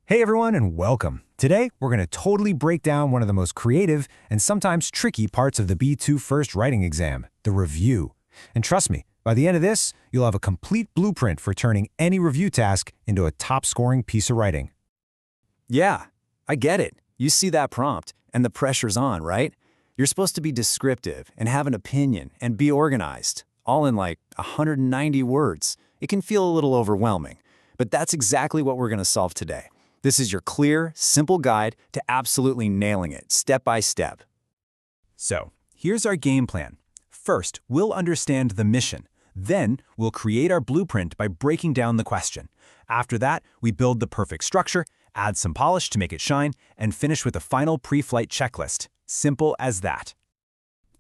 Hey everyone and welcome. Today, we're going to totally break down one of the most creative and sometimes tricky parts of the B2 first writing exam, the review. And trust me, by the end of this, you'll have a complete blueprint for turning any review task into a top-scoring piece of writing. Yeah, I get it. You see that prompt, and the pressure's on, right? You're supposed to be descriptive and have an opinion and be organized, all in like 190 words. It can feel a little overwhelming, but that's exactly what we're going to solve today. This is your clear, simple guide to absolutely nailing it, step by step. So, here's our game plan. First, we'll understand the mission. Then, we'll create our blueprint by breaking down the question. After that, we build the perfect structure, add some polish to make it shine, and finish with a final pre-flight checklist. Simple as that.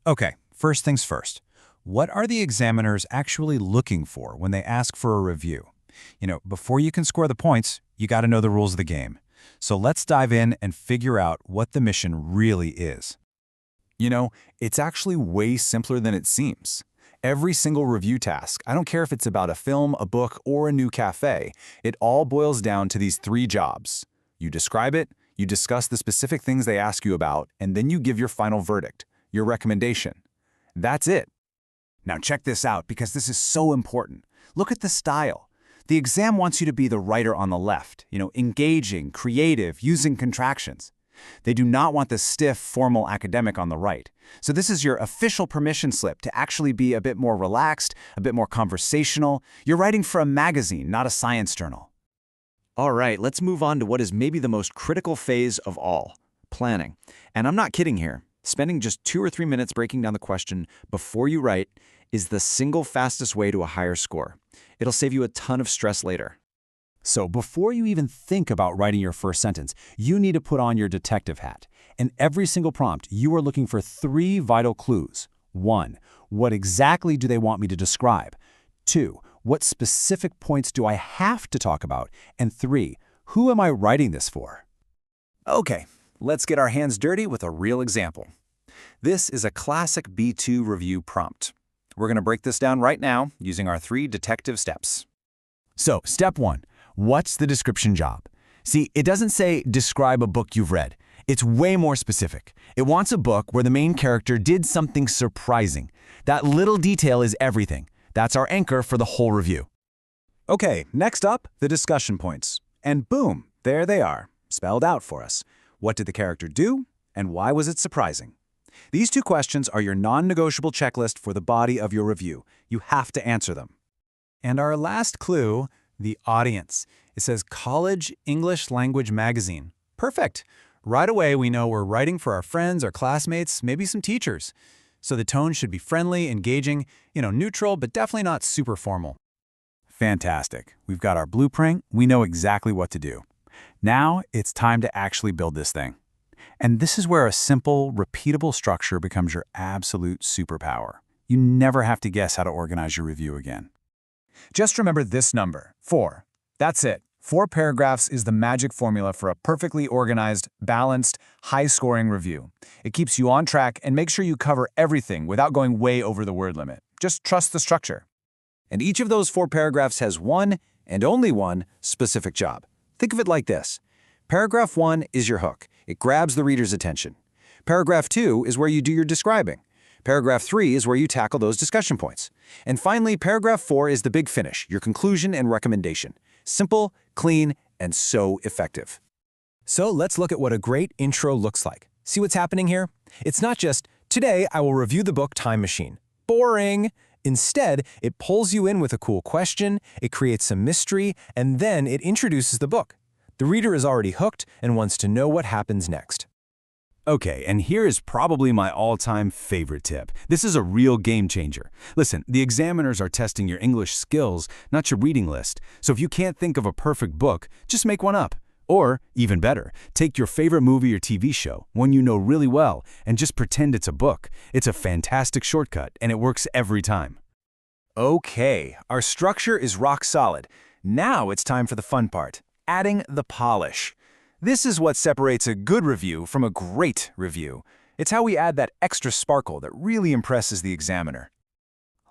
Okay, first things first. What are the examiners actually looking for when they ask for a review? Before you can score the points, you got to know the rules of the game. So let's dive in and figure out what the mission really is. It's actually way simpler than it seems. Every single review task, I don't care if it's about a film, a book, or a new cafe, it all boils down to these three jobs. You describe it, you discuss the specific things they ask you about, and then you give your final verdict, your recommendation. That's it. Now check this out because this is so important. Look at the style. The exam wants you to be the writer on the left, engaging, creative, using contractions. They do not want the stiff, formal academic on the right. So this is your official permission slip to actually be a bit more relaxed, a bit more conversational. You're writing for a magazine, not a science journal. All right, let's move on to what is maybe the most critical phase of all, planning. And I'm not kidding here. Spending just 2 or 3 minutes breaking down the question before you write is the single fastest way to a higher score. It'll save you a ton of stress later. So before you even think about writing your first sentence, you need to put on your detective hat. In every single prompt, you are looking for 3 vital clues. 1, what exactly do they want me to describe? 2, what specific points do I have to talk about? And 3, who am I writing this for? Okay, let's get our hands dirty with a real example. This is a classic B2 review prompt. We're going to break this down right now using our 3 detective steps. So, step 1, what's the description job? See, it doesn't say describe a book you've read. It's way more specific. It wants a book where the main character did something surprising. That little detail is everything. That's our anchor for the whole review. Okay, next up, the discussion points. And boom, there they are, spelled out for us. What did the character do, and why was it surprising? These 2 questions are your non-negotiable checklist for the body of your review. You have to answer them. And our last clue, the audience. It says College English Language Magazine. Perfect. Right away, we know we're writing for our friends, our classmates, maybe some teachers. So the tone should be friendly, engaging, neutral, but definitely not super formal. Fantastic. We've got our blueprint. We know exactly what to do. Now it's time to actually build this thing. And this is where a simple, repeatable structure becomes your absolute superpower. You never have to guess how to organize your review again. Just remember this number, 4. That's it. 4 paragraphs is the magic formula for a perfectly organized, balanced, high-scoring review. It keeps you on track and makes sure you cover everything without going way over the word limit. Just trust the structure. And each of those 4 paragraphs has one, and only one, specific job. Think of it like this. Paragraph 1 is your hook. It grabs the reader's attention. Paragraph 2 is where you do your describing. Paragraph 3 is where you tackle those discussion points. And finally, paragraph 4 is the big finish, your conclusion and recommendation. Simple, clean, and so effective. So let's look at what a great intro looks like. See what's happening here? It's not just, today I will review the book Time Machine. Boring! Instead, it pulls you in with a cool question, it creates some mystery, and then it introduces the book. The reader is already hooked and wants to know what happens next. Okay, and here is probably my all-time favorite tip. This is a real game changer. Listen, the examiners are testing your English skills, not your reading list. So if you can't think of a perfect book, just make one up. Or, even better, take your favorite movie or TV show, one you know really well, and just pretend it's a book. It's a fantastic shortcut, and it works every time. Okay, our structure is rock solid. Now it's time for the fun part, adding the polish. This is what separates a good review from a great review. It's how we add that extra sparkle that really impresses the examiner.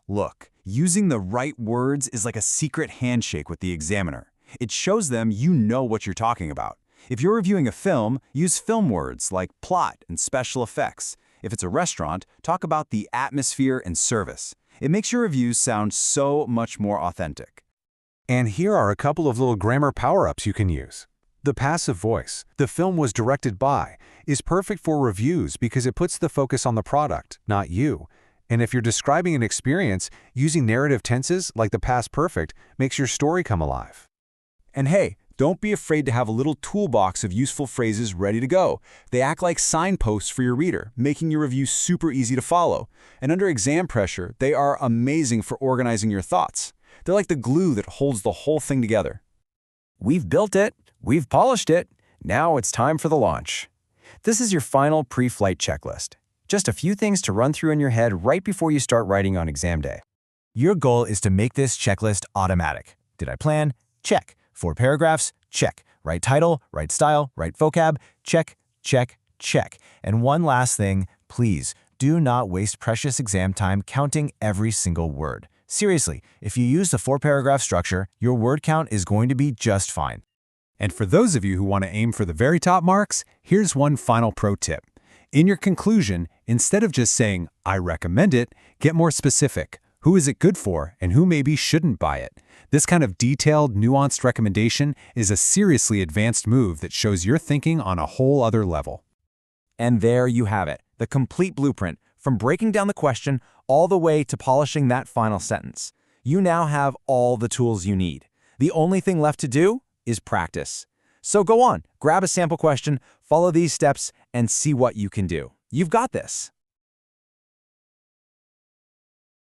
Look, using the right words is like a secret handshake with the examiner. It shows them you know what you're talking about. If you're reviewing a film, use film words like plot and special effects. If it's a restaurant, talk about the atmosphere and service. It makes your reviews sound so much more authentic. And here are a couple of little grammar power-ups you can use. The passive voice, "the film was directed by," is perfect for reviews because it puts the focus on the product, not you. And if you're describing an experience, using narrative tenses like the past perfect makes your story come alive. And hey, don't be afraid to have a little toolbox of useful phrases ready to go. They act like signposts for your reader, making your review super easy to follow. And under exam pressure, they are amazing for organizing your thoughts. They're like the glue that holds the whole thing together. We've built it, we've polished it, now it's time for the launch. This is your final pre-flight checklist. Just a few things to run through in your head right before you start writing on exam day. Your goal is to make this checklist automatic. Did I plan? Check. 4 paragraphs? Check. Right title, right style, right vocab? Check, check, check. And one last thing, please, do not waste precious exam time counting every single word. Seriously, if you use the 4-paragraph structure, your word count is going to be just fine. And for those of you who want to aim for the very top marks, here's one final pro tip. In your conclusion, instead of just saying, "I recommend it," get more specific. Who is it good for and who maybe shouldn't buy it? This kind of detailed, nuanced recommendation is a seriously advanced move that shows you're thinking on a whole other level. And there you have it, the complete blueprint, from breaking down the question all the way to polishing that final sentence. You now have all the tools you need. The only thing left to do is practice. So go on, grab a sample question, follow these steps, and see what you can do. You've got this.